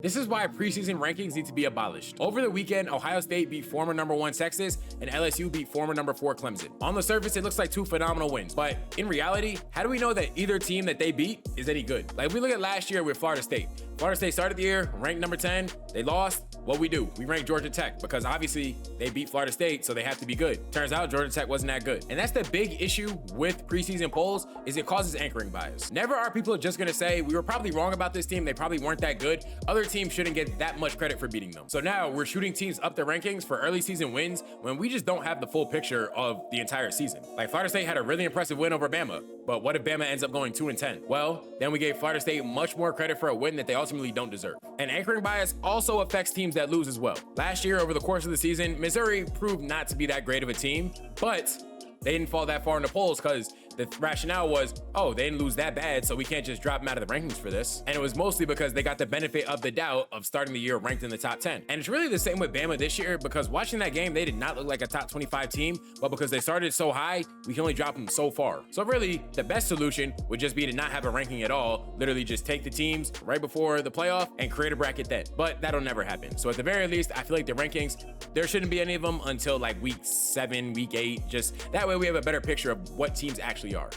This is why preseason rankings need to be abolished. Over the weekend, Ohio State beat former #1 Texas, and LSU beat former #4 Clemson. On the surface, it looks like two phenomenal wins, but in reality, how do we know that either team that they beat is any good? Like, if we look at last year with Florida State. Florida State started the year ranked number 10, they lost. What we do? We rank Georgia Tech because obviously they beat Florida State, so they have to be good. Turns out Georgia Tech wasn't that good. And that's the big issue with preseason polls, is it causes anchoring bias. Never are people just gonna say, we were probably wrong about this team, they probably weren't that good. Other teams shouldn't get that much credit for beating them. So now we're shooting teams up the rankings for early season wins when we just don't have the full picture of the entire season. Like, Florida State had a really impressive win over Bama, but what if Bama ends up going 2-10? Well, then we gave Florida State much more credit for a win that they ultimately don't deserve. And anchoring bias also affects teams that lose as well. Last year, over the course of the season, Missouri proved not to be that great of a team, but they didn't fall that far in the polls because the rationale was, oh, they didn't lose that bad, so we can't just drop them out of the rankings for this. And it was mostly because they got the benefit of the doubt of starting the year ranked in the top 10. And it's really the same with Bama this year, because watching that game, they did not look like a top 25 team, but because they started so high, we can only drop them so far. So really, the best solution would just be to not have a ranking at all, literally just take the teams right before the playoff and create a bracket then. But that'll never happen. So at the very least, I feel like the rankings, there shouldn't be any of them until like week 7, week 8, just that way we have a better picture of what teams actually are.